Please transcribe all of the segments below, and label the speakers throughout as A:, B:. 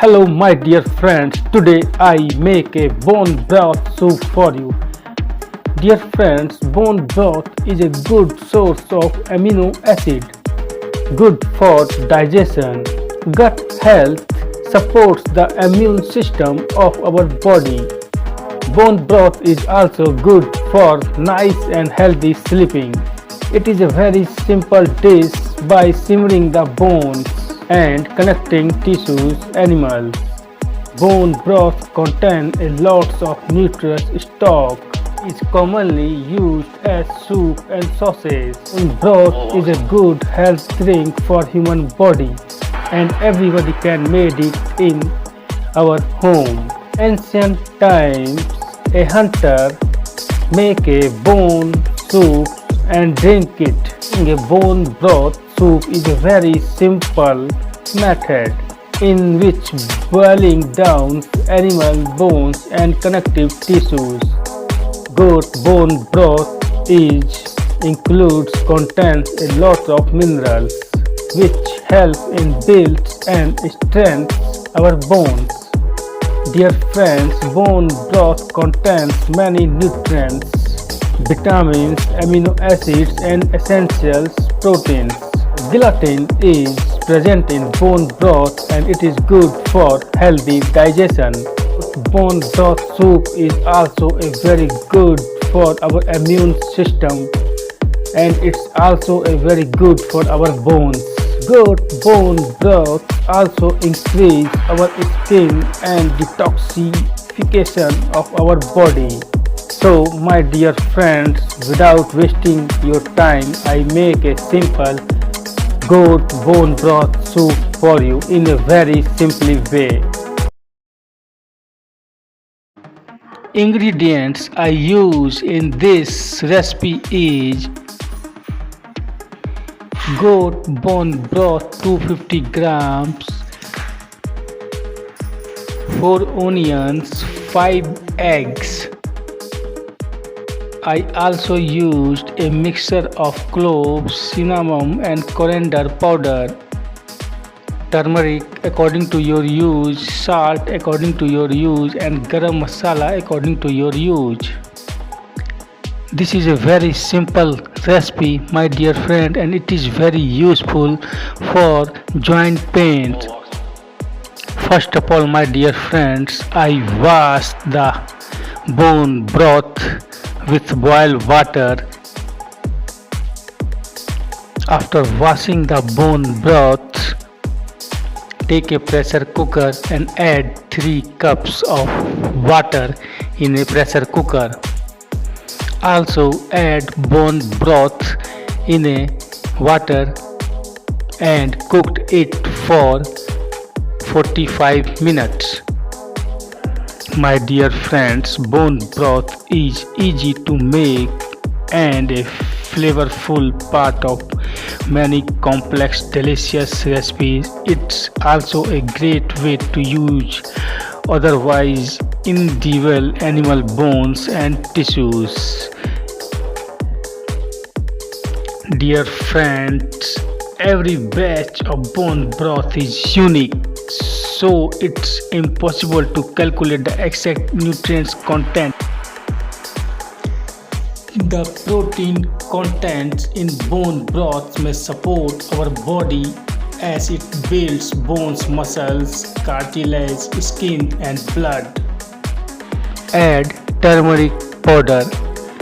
A: Hello my dear friends, today I make a bone broth soup for you. Dear friends, bone broth is a good source of amino acid, good for digestion, gut health, supports the immune system of our body. Bone broth is also good for nice and healthy sleeping. It is a very simple dish by simmering the bones and connecting tissues animals. Bone broth contains a lot of nutritious stock. It is commonly used as soup and sausage. Bone broth is a good health drink for human body and everybody can make it in our home. Ancient times, a hunter make a bone soup and drink it. A bone broth soup is a very simple method in which boiling down animal bones and connective tissues. Goat bone broth includes contains a lot of minerals which help in build and strength our bones. Dear friends, bone broth contains many nutrients, vitamins, amino acids and essential proteins. Gelatin is present in bone broth and it is good for healthy digestion. Bone broth soup is also a very good for our immune system and it's also a very good for our bones. Goat bone broth also increase our skin and detoxification of our body. So my dear friends, without wasting your time, I make a simple goat bone broth soup for you in a very simple way. Ingredients I use in this recipe is goat bone broth 250 grams, 4 onions, 5 eggs. I also used a mixture of cloves, cinnamon and coriander powder, turmeric according to your use, salt according to your use and garam masala according to your use. This is a very simple recipe my dear friend and it is very useful for joint pains. First of all my dear friends, I wash the bone broth with boiled water. After washing the bone broth, take a pressure cooker and add 3 cups of water in a pressure cooker. Also add bone broth in a water and cooked it for 45 minutes. My dear friends, bone broth is easy to make and a flavorful part of many complex delicious recipes. It's also a great way to use otherwise individual animal bones and tissues. Dear friends, every batch of bone broth is unique, so it's impossible to calculate the exact nutrients content. The protein content in bone broth may support our body as it builds bones, muscles, cartilage, skin and blood. Add turmeric powder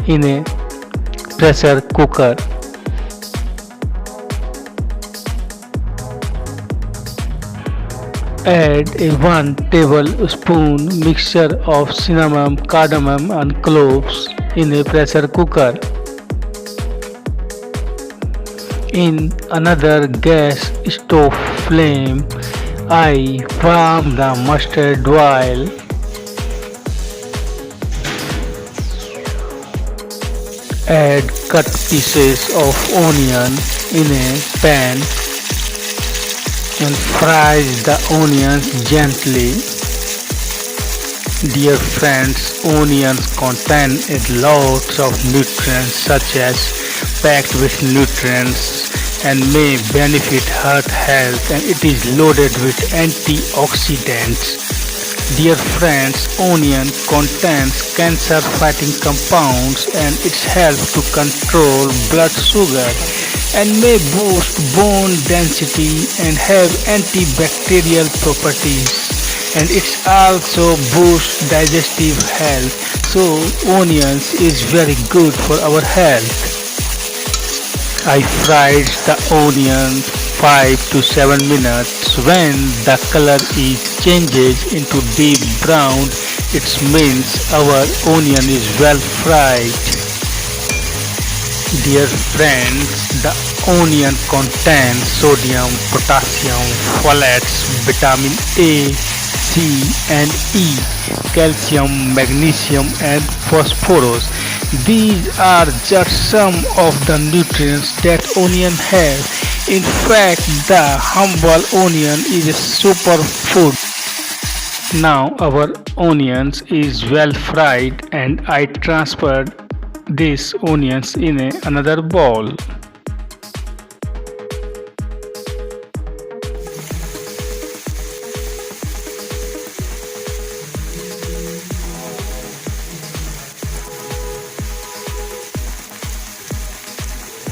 A: in a pressure cooker. Add a 1 tablespoon mixture of cinnamon, cardamom and cloves in a pressure cooker. In another gas stove flame, I warm the mustard oil. Add cut pieces of onion in a pan and fry the onions gently. Dear friends, onions contain a lot of nutrients such as packed with nutrients and may benefit heart health, and it is loaded with antioxidants. Dear friends, onion contains cancer fighting compounds and it helps to control blood sugar and may boost bone density and have antibacterial properties, and it's also boosts digestive health. So onions is very good for our health. I fried the onion 5 to 7 minutes. When the color is changes into deep brown, it means our onion is well fried. Dear friends, the onion contains sodium, potassium, folates, vitamin A, C and E, calcium, magnesium and phosphorus. These are just some of the nutrients that onion has. In fact, the humble onion is a superfood. Now our onions is well fried and I transferred these onions in another bowl.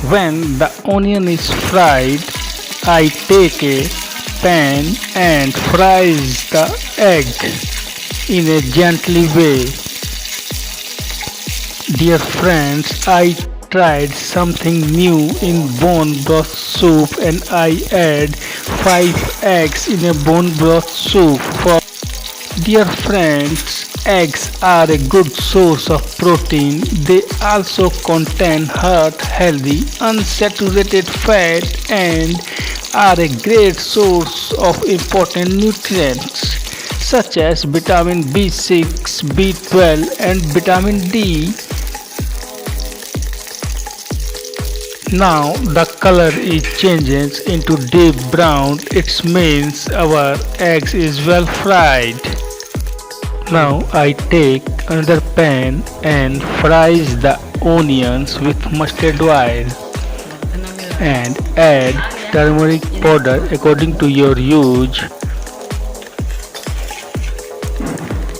A: When the onion is fried, I take a pan and fries the egg in a gently way. Dear friends, I tried something new in bone broth soup and I add 5 eggs in a bone broth soup. For dear friends, eggs are a good source of protein. They also contain heart healthy unsaturated fat and are a great source of important nutrients such as vitamin B6, B12 and vitamin D. Now the color is changes into deep brown. It means our eggs is well fried. Now I take another pan and fries the onions with mustard oil and add turmeric powder according to your use.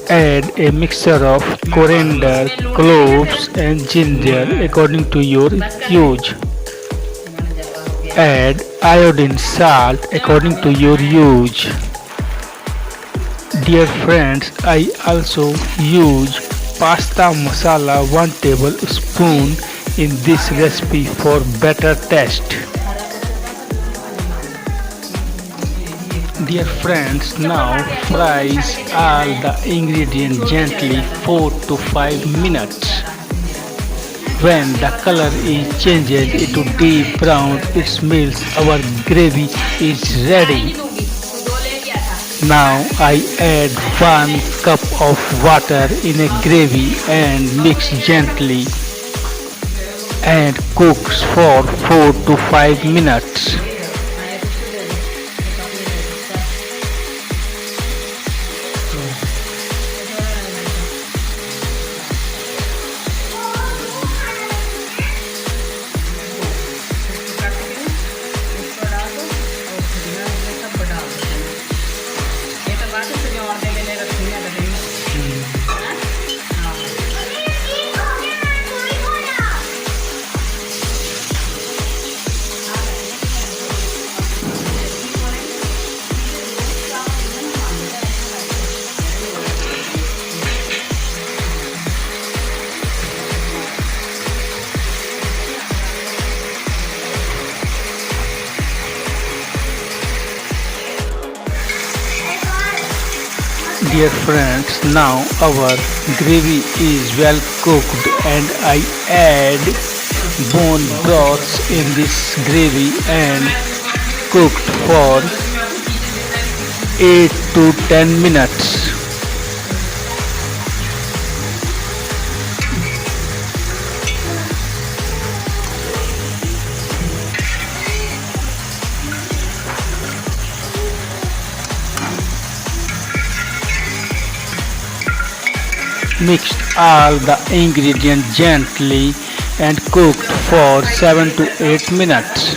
A: Add a mixture of coriander, cloves and ginger according to your use. Add iodine salt according to your use. Dear friends, I also use pasta masala 1 tablespoon in this recipe for better taste. Dear friends, now fries all the ingredients gently 4 to 5 minutes. When the color is changes into deep brown, it means our gravy is ready. Now I add 1 cup of water in a gravy and mix gently and cooks for 4 to 5 minutes. Dear friends, now our gravy is well cooked and I add bone broths in this gravy and cooked for 8 to 10 minutes. Mixed all the ingredients gently and cooked for 7 to 8 minutes.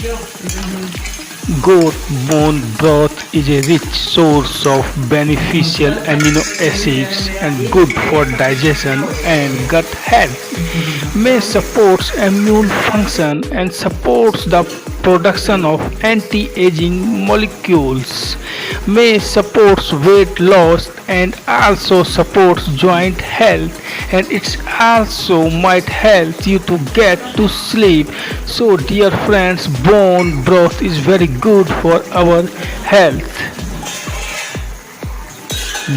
A: Goat bone broth is a rich source of beneficial amino acids and good for digestion and gut health. May supports immune function and supports the production of anti-aging molecules. May supports weight loss and also supports joint health, and it also might help you to get to sleep. So dear friends, bone broth is very good for our health.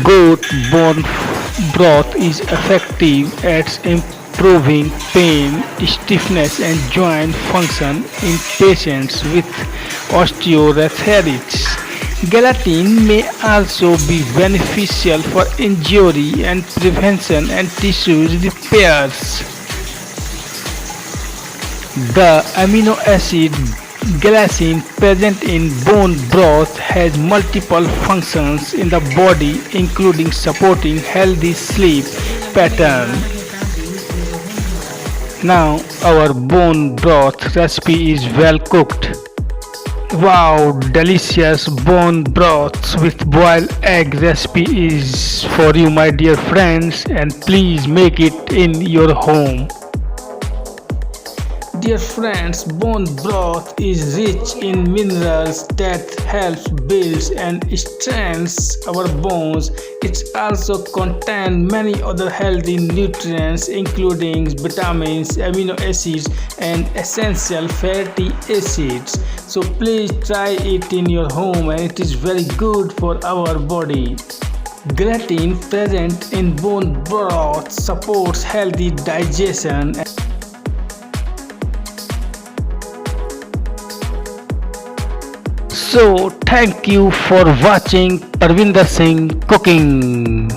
A: Goat bone broth is effective at improving pain, stiffness, and joint function in patients with osteoarthritis. Gelatin may also be beneficial for injury and prevention and tissue repairs. The amino acid glycine present in bone broth has multiple functions in the body, including supporting healthy sleep pattern. Now our bone broth recipe is well cooked. Wow, delicious bone broth with boiled egg recipe is for you, my dear friends, and please make it in your home. Dear friends, bone broth is rich in minerals that helps build and strengthens our bones. It also contains many other healthy nutrients including vitamins, amino acids and essential fatty acids. So please try it in your home, and it is very good for our body. Gelatin present in bone broth supports healthy digestion. So thank you for watching Pervinder Singh Cooking.